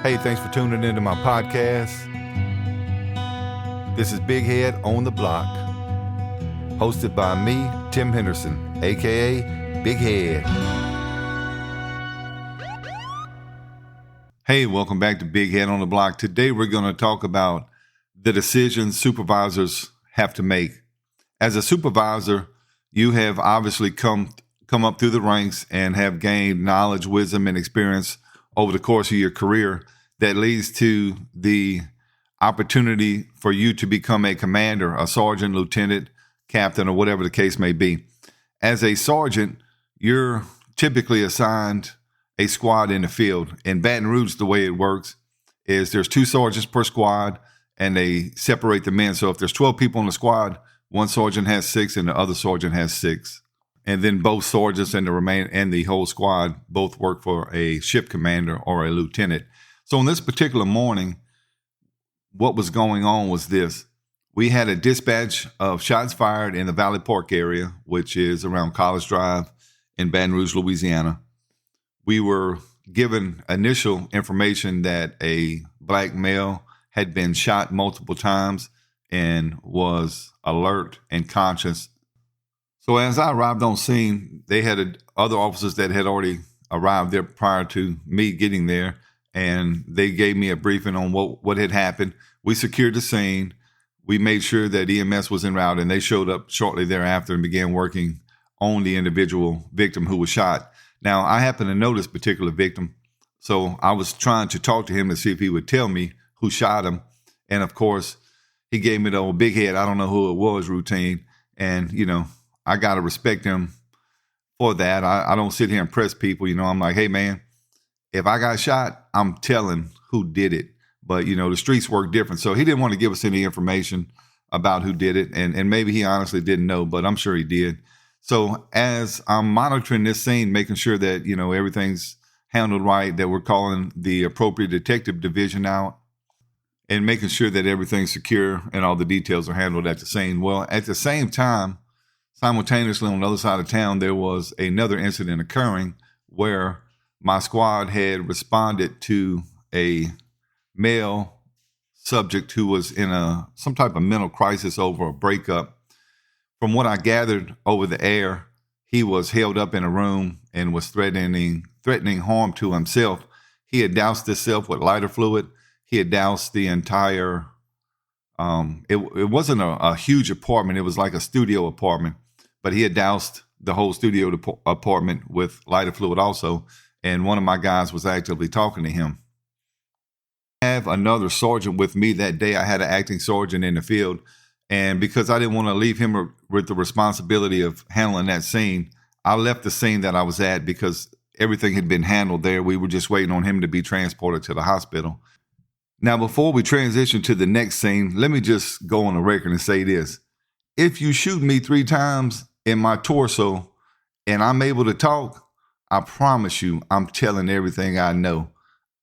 Hey, thanks for tuning into my podcast. This is Big Head on the Block, hosted by me, Tim Henderson, aka Big Head. Hey, welcome back to Big Head on the Block. Today we're going to talk about the decisions supervisors have to make. As a supervisor, you have obviously come up through the ranks and have gained knowledge, wisdom, and experience over the course of your career that leads to the opportunity for you to become a commander, a sergeant, lieutenant, captain, or whatever the case may be. As a sergeant, you're typically assigned a squad in the field. In Baton Rouge, the way it works is there's 2 sergeants per squad, and they separate the men. So if there's 12 people in the squad, one sergeant has 6 and the other sergeant has 6. And then both sergeants and the whole squad both work for a ship commander or a lieutenant. So on this particular morning, what was going on was this. We had a dispatch of shots fired in the Valley Park area, which is around College Drive in Baton Rouge, Louisiana. We were given initial information that a black male had been shot multiple times and was alert and conscious. So as I arrived on scene, they had other officers that had already arrived there prior to me getting there, and they gave me a briefing on what had happened. We secured the scene. We made sure that EMS was en route, and they showed up shortly thereafter and began working on the individual victim who was shot. Now, I happened to know this particular victim, so I was trying to talk to him to see if he would tell me who shot him. And, of course, he gave me the old big head, I don't know who it was routine. And, I got to respect him for that. I don't sit here and press people. I'm like, hey, man, if I got shot, I'm telling who did it. But, the streets work different. So he didn't want to give us any information about who did it. And maybe he honestly didn't know, but I'm sure he did. So as I'm monitoring this scene, making sure that, everything's handled right, that we're calling the appropriate detective division out and making sure that everything's secure and all the details are handled at the scene. Well, at the same time, simultaneously on the other side of town, there was another incident occurring where my squad had responded to a male subject who was in some type of mental crisis over a breakup. From what I gathered over the air, he was held up in a room and was threatening harm to himself. He had doused himself with lighter fluid. He had doused the entire, it wasn't a huge apartment. It was like a studio apartment, but he had doused the whole studio apartment with lighter fluid also. And one of my guys was actively talking to him. I have another sergeant with me that day. I had an acting sergeant in the field. And because I didn't want to leave him with the responsibility of handling that scene, I left the scene that I was at because everything had been handled there. We were just waiting on him to be transported to the hospital. Now, before we transition to the next scene, let me just go on the record and say this. If you shoot me 3 times in my torso and I'm able to talk, I promise you, I'm telling everything I know.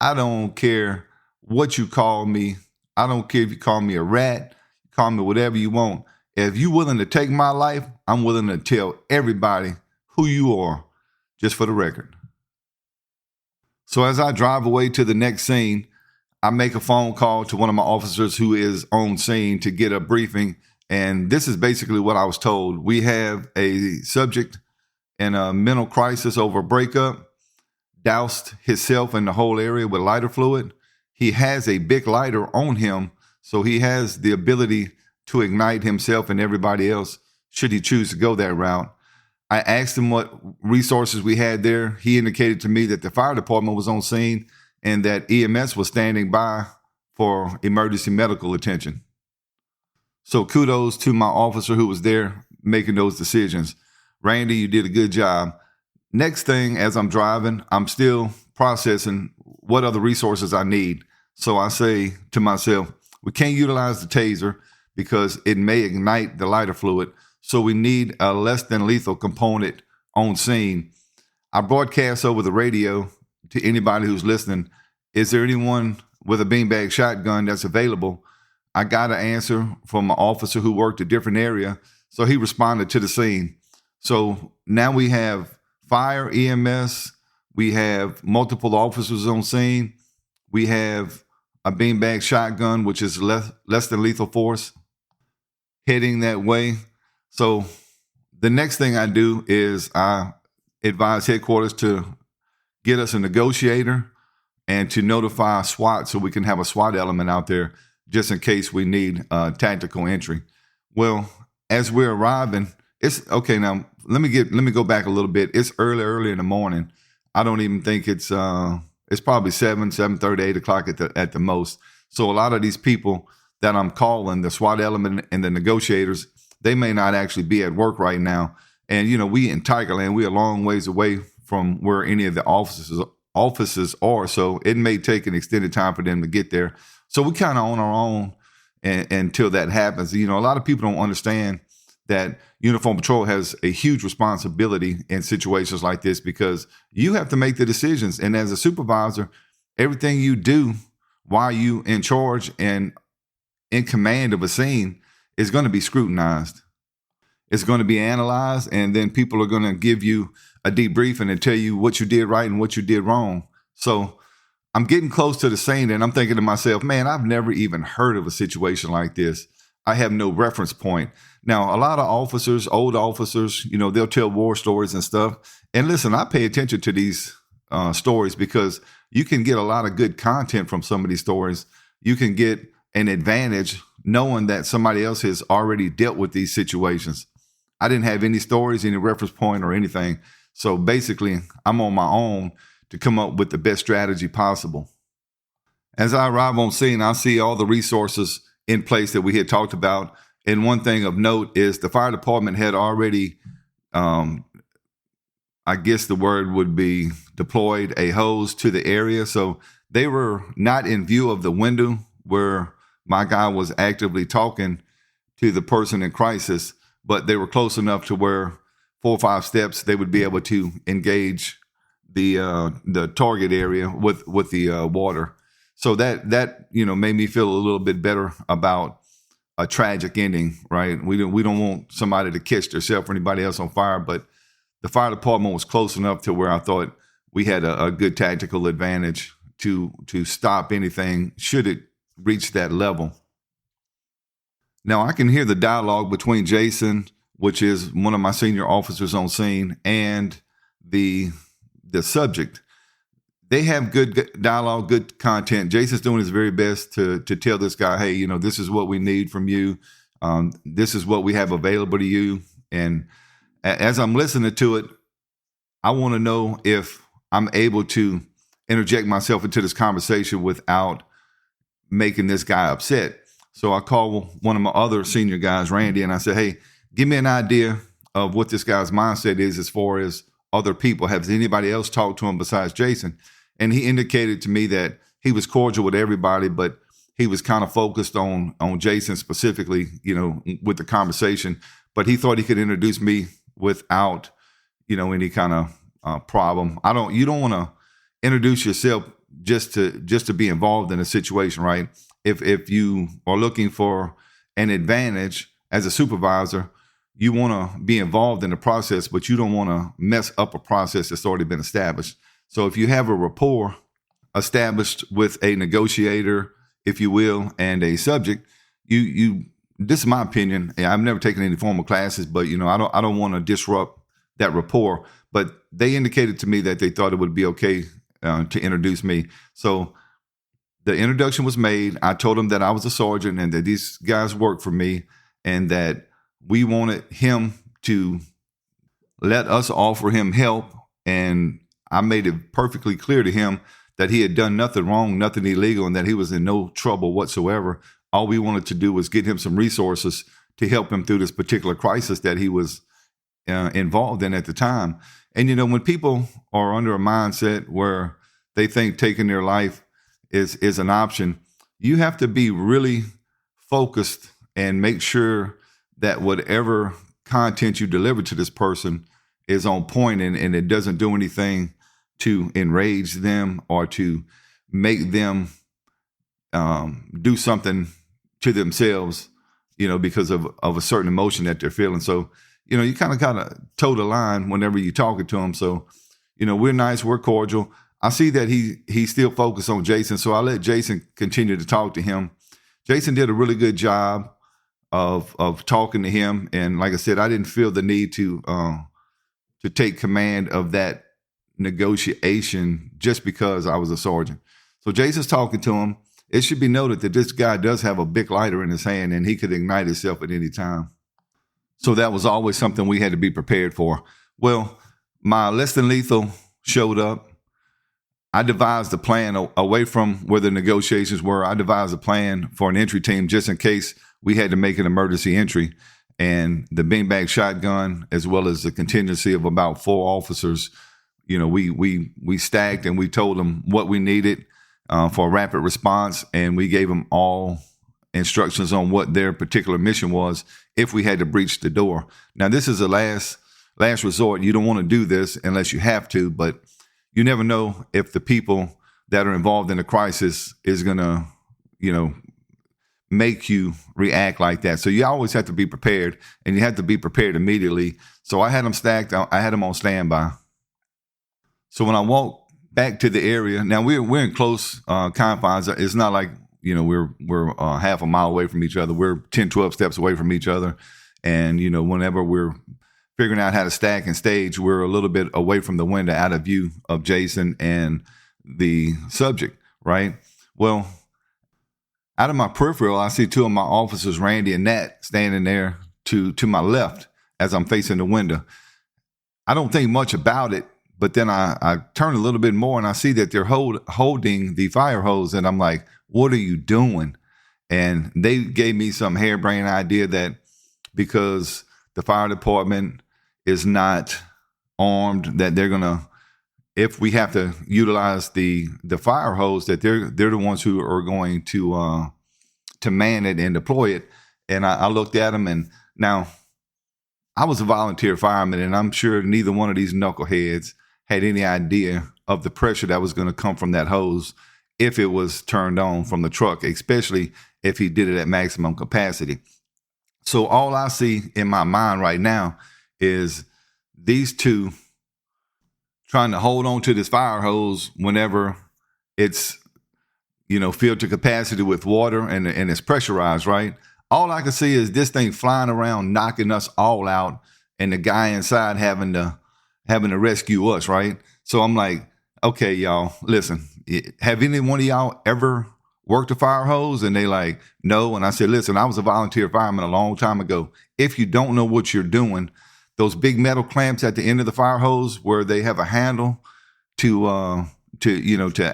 I don't care what you call me. I don't care if you call me a rat, call me whatever you want. If you're willing to take my life, I'm willing to tell everybody who you are, just for the record. So as I drive away to the next scene, I make a phone call to one of my officers who is on scene to get a briefing. And this is basically what I was told. We have a subject in a mental crisis over a breakup, doused himself and the whole area with lighter fluid. He has a big lighter on him, so he has the ability to ignite himself and everybody else should he choose to go that route. I asked him what resources we had there. He indicated to me that the fire department was on scene and that EMS was standing by for emergency medical attention. So kudos to my officer who was there making those decisions. Randy, you did a good job. Next thing, as I'm driving, I'm still processing what other resources I need. So I say to myself, we can't utilize the taser because it may ignite the lighter fluid. So we need a less than lethal component on scene. I broadcast over the radio to anybody who's listening. Is there anyone with a beanbag shotgun that's available? I got an answer from an officer who worked a different area. So he responded to the scene. So now we have fire, EMS, we have multiple officers on scene. We have a beanbag shotgun, which is less than lethal force, heading that way. So the next thing I do is I advise headquarters to get us a negotiator and to notify SWAT so we can have a SWAT element out there just in case we need tactical entry. Well, as we're arriving, it's okay. Now let me go back a little bit. It's early in the morning. I don't even think it's probably 7:30, 8 o'clock at the most. So a lot of these people that I'm calling, the SWAT element and the negotiators, they may not actually be at work right now. And we in Tigerland, we're a long ways away from where any of the offices are. So it may take an extended time for them to get there. So we kind of on our own until that happens. A lot of people don't understand that Uniform Patrol has a huge responsibility in situations like this because you have to make the decisions. And as a supervisor, everything you do while you in charge and in command of a scene is going to be scrutinized. It's going to be analyzed, and then people are going to give you a debriefing and tell you what you did right and what you did wrong. So I'm getting close to the scene, and I'm thinking to myself, man, I've never even heard of a situation like this. I have no reference point. Now, a lot of officers, old officers, they'll tell war stories and stuff. And listen, I pay attention to these stories because you can get a lot of good content from some of these stories. You can get an advantage knowing that somebody else has already dealt with these situations. I didn't have any stories, any reference point or anything. So basically, I'm on my own to come up with the best strategy possible. As I arrive on scene, I see all the resources in place that we had talked about. And one thing of note is the fire department had already, I guess the word would be deployed a hose to the area. So they were not in view of the window where my guy was actively talking to the person in crisis, but they were close enough to where 4 or 5 steps, they would be able to engage the target area with the water. So that made me feel a little bit better about a tragic ending, right? We don't want somebody to catch themselves or anybody else on fire, but the fire department was close enough to where I thought we had a good tactical advantage to stop anything should it reach that level. Now I can hear the dialogue between Jason, which is one of my senior officers on scene, and the subject. They have good dialogue, good content. Jason's doing his very best to tell this guy, hey, this is what we need from you. This is what we have available to you. And as I'm listening to it, I want to know if I'm able to interject myself into this conversation without making this guy upset. So I call one of my other senior guys, Randy, and I said, hey, give me an idea of what this guy's mindset is as far as other people. Has anybody else talked to him besides Jason? And he indicated to me that he was cordial with everybody, but he was kind of focused on Jason specifically, with the conversation. But he thought he could introduce me without, any kind of problem. You don't want to introduce yourself just to be involved in a situation, right? If you are looking for an advantage as a supervisor, you want to be involved in the process, but you don't want to mess up a process that's already been established. So if you have a rapport established with a negotiator, if you will, and a subject, this is my opinion. I've never taken any formal classes, but I don't want to disrupt that rapport. But they indicated to me that they thought it would be okay to introduce me. So the introduction was made. I told them that I was a sergeant and that these guys worked for me and that we wanted him to let us offer him help. And I made it perfectly clear to him that he had done nothing wrong, nothing illegal, and that he was in no trouble whatsoever. All we wanted to do was get him some resources to help him through this particular crisis that he was involved in at the time. And, when people are under a mindset where they think taking their life is an option, you have to be really focused and make sure that whatever content you deliver to this person is on point and it doesn't do anything to enrage them or to make them do something to themselves, because of a certain emotion that they're feeling. So, you kind of toe the line whenever you're talking to them. So, we're nice, we're cordial. I see that he's still focused on Jason, so I let Jason continue to talk to him. Jason did a really good job of talking to him, and like I said, I didn't feel the need to take command of that negotiation just because I was a sergeant. So Jason's talking to him. It should be noted that this guy does have a big lighter in his hand, and he could ignite himself at any time. So that was always something we had to be prepared for. Well, my less than lethal showed up. I devised a plan away from where the negotiations were. I devised a plan for an entry team just in case we had to make an emergency entry. And the beanbag shotgun, as well as the contingency of about 4 officers, we stacked, and we told them what we needed for a rapid response. And we gave them all instructions on what their particular mission was if we had to breach the door. Now, this is a last resort. You don't want to do this unless you have to, but you never know if the people that are involved in the crisis is going to, make you react like that. So you always have to be prepared, and you have to be prepared immediately. So I had them stacked. I had them on standby. So when I walked back to the area, now we're in close confines. It's not like, we're half a mile away from each other. We're 10, 12 steps away from each other. And, whenever we're figuring out how to stack and stage, we're a little bit away from the window, out of view of Jason and the subject, right? Well, out of my peripheral, I see 2 of my officers, Randy and Nat, standing there to my left as I'm facing the window. I don't think much about it, but then I turn a little bit more, and I see that they're holding the fire hose, and I'm like, what are you doing? And they gave me some harebrained idea that because the fire department is not armed, that they're going to, if we have to utilize the fire hose, that they're the ones who are going to man it and deploy it. And I looked at them, and now I was a volunteer fireman, and I'm sure neither one of these knuckleheads had any idea of the pressure that was going to come from that hose if it was turned on from the truck, especially if he did it at maximum capacity. So all I see in my mind right now is these 2 trying to hold on to this fire hose whenever it's, filled to capacity with water and it's pressurized, right? All I can see is this thing flying around, knocking us all out, and the guy inside having to rescue us, right? So I'm like, okay, y'all, listen, have any one of y'all ever worked a fire hose? And they like, no. And I said, listen, I was a volunteer fireman a long time ago. If you don't know what you're doing, those big metal clamps at the end of the fire hose where they have a handle to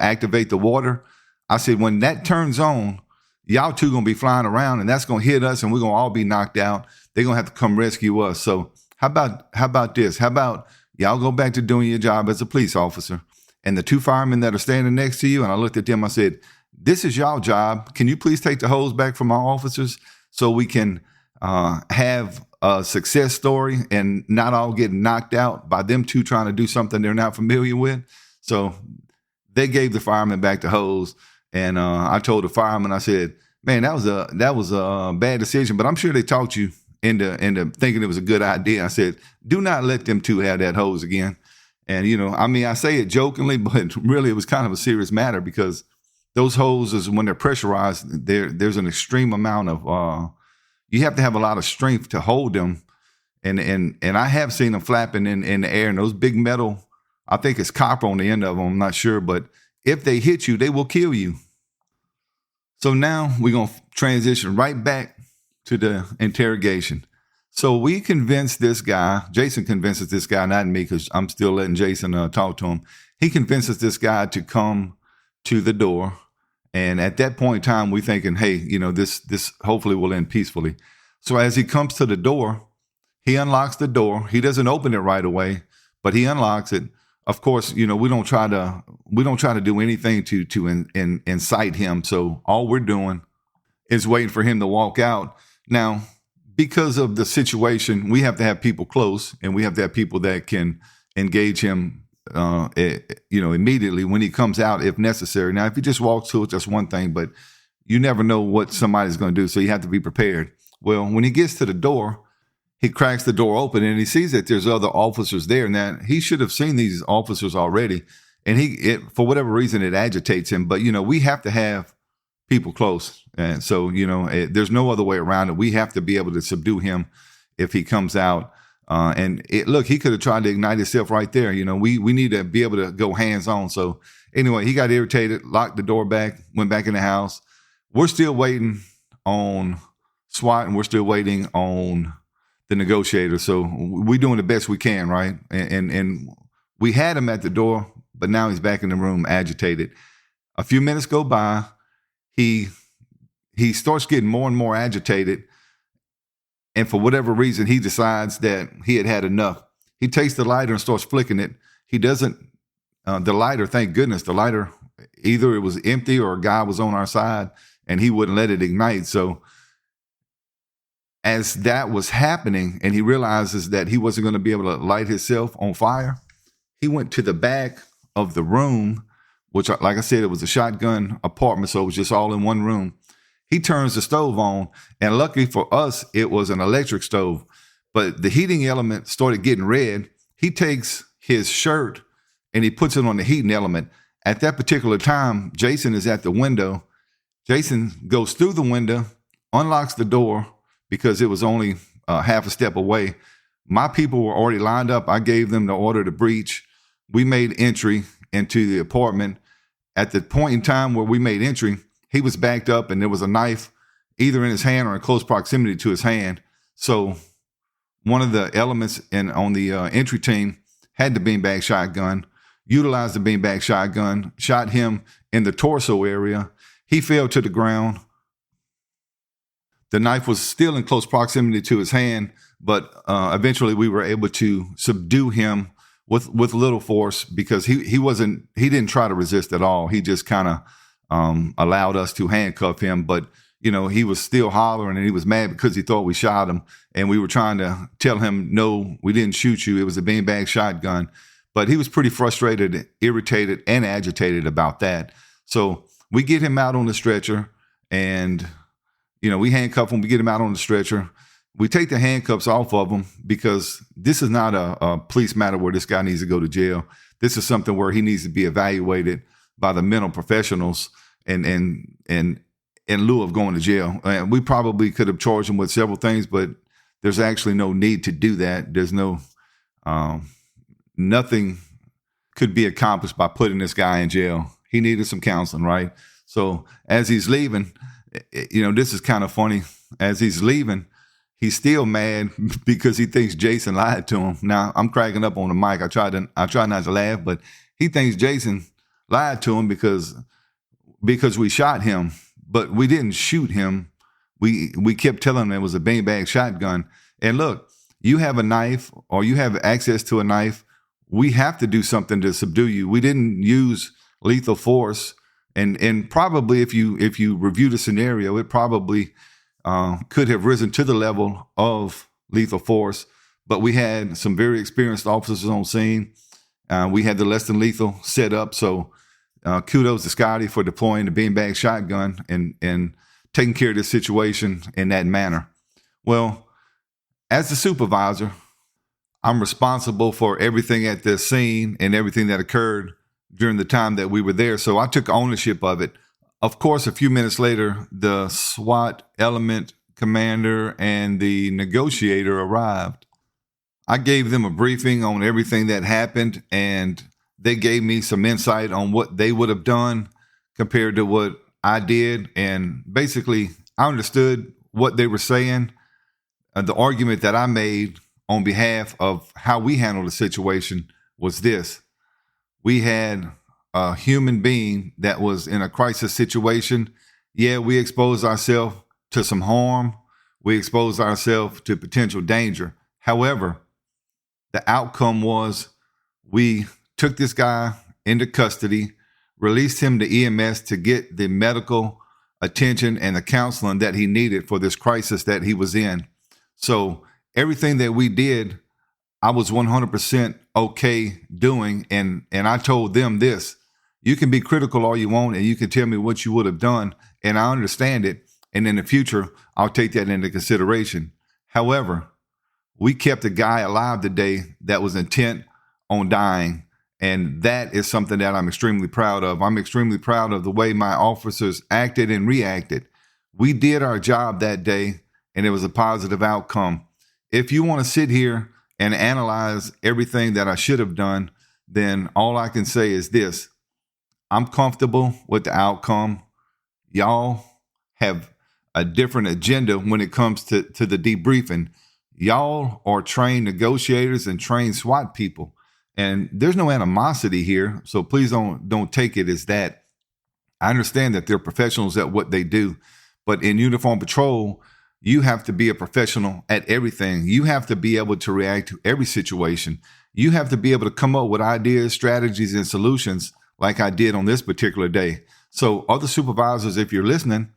activate the water. I said, when that turns on, y'all 2 gonna be flying around, and that's gonna hit us, and we're gonna all be knocked out. They're gonna have to come rescue us. So how about this? How about y'all go back to doing your job as a police officer, and the 2 firemen that are standing next to you? And I looked at them, I said, this is y'all job. Can you please take the hose back from our officers so we can have a success story and not all get knocked out by them 2 trying to do something they're not familiar with? So they gave the fireman back the hose, and I told the fireman, I said, man, that was a bad decision, but I'm sure they talked you into thinking it was a good idea. I said, do not let them 2 have that hose again. And, I say it jokingly, but really it was kind of a serious matter, because those hoses, when they're pressurized, there's an extreme amount of, you have to have a lot of strength to hold them. And I have seen them flapping in the air, and those big metal, I think it's copper on the end of them, I'm not sure, but if they hit you, they will kill you. So now we're going to transition right back to the interrogation. So we convinced this guy, Jason convinces this guy, not me, because I'm still letting Jason talk to him. He convinces this guy to come to the door. And at that point in time, we're thinking, hey, this hopefully will end peacefully. So as he comes to the door, he unlocks the door. He doesn't open it right away, but he unlocks it. Of course, we don't try to do anything to incite him. So all we're doing is waiting for him to walk out. Now, because of the situation, we have to have people close, and we have to have people that can engage him, immediately when he comes out, if necessary. Now, if he just walks to it, that's one thing, but you never know what somebody's going to do, so you have to be prepared. Well, when he gets to the door, he cracks the door open, and he sees that there's other officers there. Now, he should have seen these officers already. and for whatever reason, it agitates him. But, we have to have people close. And so, there's no other way around it. We have to be able to subdue him if he comes out. Look, he could have tried to ignite himself right there. We need to be able to go hands on. So anyway, he got irritated, locked the door back, went back in the house. We're still waiting on SWAT, and we're still waiting on the negotiator. So we're doing the best we can, right? And we had him at the door, but now he's back in the room, agitated. A few minutes go by. He starts getting more and more agitated. And for whatever reason, he decides that he had enough. He takes the lighter and starts flicking it. He doesn't, the lighter, thank goodness, the lighter, either it was empty or a guy was on our side and he wouldn't let it ignite. So as that was happening and he realizes that he wasn't going to be able to light himself on fire, he went to the back of the room, which, like I said, it was a shotgun apartment, so it was just all in one room. He turns the stove on, and luckily for us, it was an electric stove. But the heating element started getting red. He takes his shirt and he puts it on the heating element. At that particular time, Jason is at the window. Jason goes through the window, unlocks the door because it was only half a step away. My people were already lined up. I gave them the order to breach. We made entry into the apartment. At the point in time where we made entry, he was backed up and there was a knife either in his hand or in close proximity to his hand. So one of the elements on the entry team had the beanbag shotgun, utilized the beanbag shotgun, shot him in the torso area. He fell to the ground. The knife was still in close proximity to his hand, but eventually we were able to subdue him with little force because he didn't try to resist at all. He just kind of allowed us to handcuff him, but he was still hollering and he was mad because he thought we shot him, and we were trying to tell him, no, we didn't shoot you. It was a beanbag shotgun. But he was pretty frustrated, irritated, and agitated about that. So we get him out on the stretcher, and we handcuff him. We get him out on the stretcher. We take the handcuffs off of him because this is not a police matter where this guy needs to go to jail. This is something where he needs to be evaluated by the mental professionals and in lieu of going to jail. And we probably could have charged him with several things, but there's actually no need to do that. There's nothing could be accomplished by putting this guy in jail. He needed some counseling, right? So as he's leaving, this is kind of funny. As he's leaving, he's still mad because he thinks Jason lied to him. Now I'm cracking up on the mic. I try not to laugh, but he thinks Jason lied to him because we shot him, but we didn't shoot him. We kept telling him it was a beanbag shotgun. And look, you have a knife or you have access to a knife. We have to do something to subdue you. We didn't use lethal force. And probably if you review the scenario, it probably could have risen to the level of lethal force. But we had some very experienced officers on scene. We had the less than lethal set up. So kudos to Scotty for deploying the beanbag shotgun and taking care of this situation in that manner. Well, as the supervisor, I'm responsible for everything at the scene and everything that occurred during the time that we were there. So I took ownership of it. Of course, a few minutes later, the SWAT element commander and the negotiator arrived. I gave them a briefing on everything that happened, and they gave me some insight on what they would have done compared to what I did. And basically, I understood what they were saying. The argument that I made on behalf of how we handled the situation was this. We had a human being that was in a crisis situation. Yeah, we exposed ourselves to some harm. We exposed ourselves to potential danger. However, the outcome was we took this guy into custody, released him to EMS to get the medical attention and the counseling that he needed for this crisis that he was in. So everything that we did, I was 100% okay doing. And I told them this: you can be critical all you want and you can tell me what you would have done, and I understand it. And in the future, I'll take that into consideration. However, we kept a guy alive today that was intent on dying. And that is something that I'm extremely proud of. I'm extremely proud of the way my officers acted and reacted. We did our job that day, and it was a positive outcome. If you want to sit here and analyze everything that I should have done, then all I can say is this. I'm comfortable with the outcome. Y'all have a different agenda when it comes to the debriefing. Y'all are trained negotiators and trained SWAT people. And there's no animosity here, so please don't take it as that. I understand that they're professionals at what they do, but in uniform patrol, you have to be a professional at everything. You have to be able to react to every situation. You have to be able to come up with ideas, strategies, and solutions like I did on this particular day. So other supervisors, if you're listening,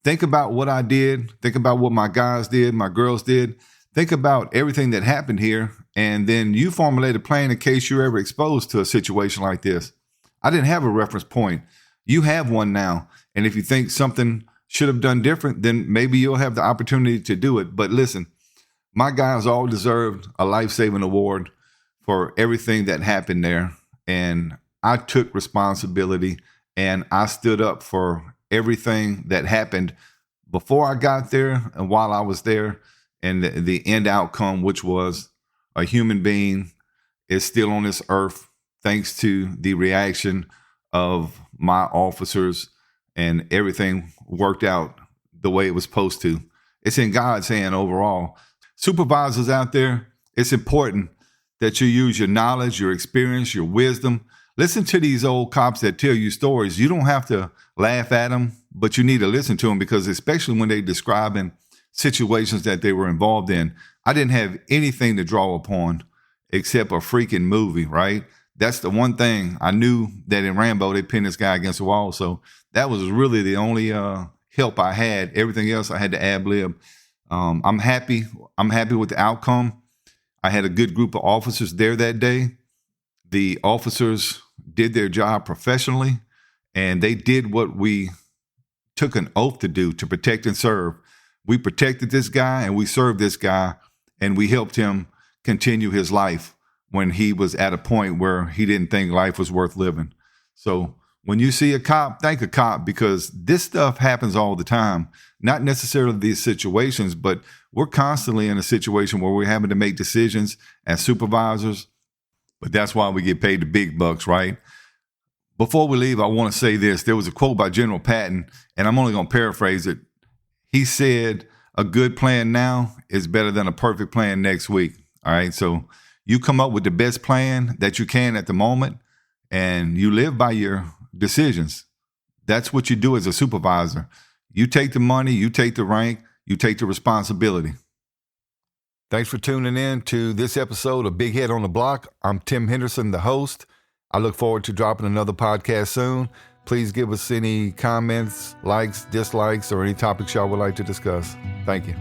think about what I did. Think about what my guys did, my girls did. Think about everything that happened here, and then you formulate a plan in case you're ever exposed to a situation like this. I didn't have a reference point. You have one now. And if you think something should have done different, then maybe you'll have the opportunity to do it. But listen, my guys all deserved a life-saving award for everything that happened there. And I took responsibility, and I stood up for everything that happened before I got there and while I was there. And the end outcome, which was a human being is still on this earth thanks to the reaction of my officers, and everything worked out the way it was supposed to. It's in God's hand overall. Supervisors out there, it's important that you use your knowledge, your experience, your wisdom. Listen to these old cops that tell you stories. You don't have to laugh at them, but you need to listen to them, because especially when they're describing situations that they were involved in, I didn't have anything to draw upon except a freaking movie, right? That's the one thing I knew, that in Rambo, they pinned this guy against the wall. So that was really the only help I had. Everything else I had to ad-lib. I'm happy. I'm happy with the outcome. I had a good group of officers there that day. The officers did their job professionally, and they did what we took an oath to do, to protect and serve. We protected this guy, and we served this guy, and we helped him continue his life when he was at a point where he didn't think life was worth living. So when you see a cop, thank a cop, because this stuff happens all the time. Not necessarily these situations, but we're constantly in a situation where we're having to make decisions as supervisors. But that's why we get paid the big bucks, right? Before we leave, I want to say this. There was a quote by General Patton, and I'm only going to paraphrase it. He said, a good plan now is better than a perfect plan next week. All right. So you come up with the best plan that you can at the moment, and you live by your decisions. That's what you do as a supervisor. You take the money, you take the rank, you take the responsibility. Thanks for tuning in to this episode of Big Head on the Block. I'm Tim Henderson, the host. I look forward to dropping another podcast soon. Please give us any comments, likes, dislikes, or any topics y'all would like to discuss. Thank you.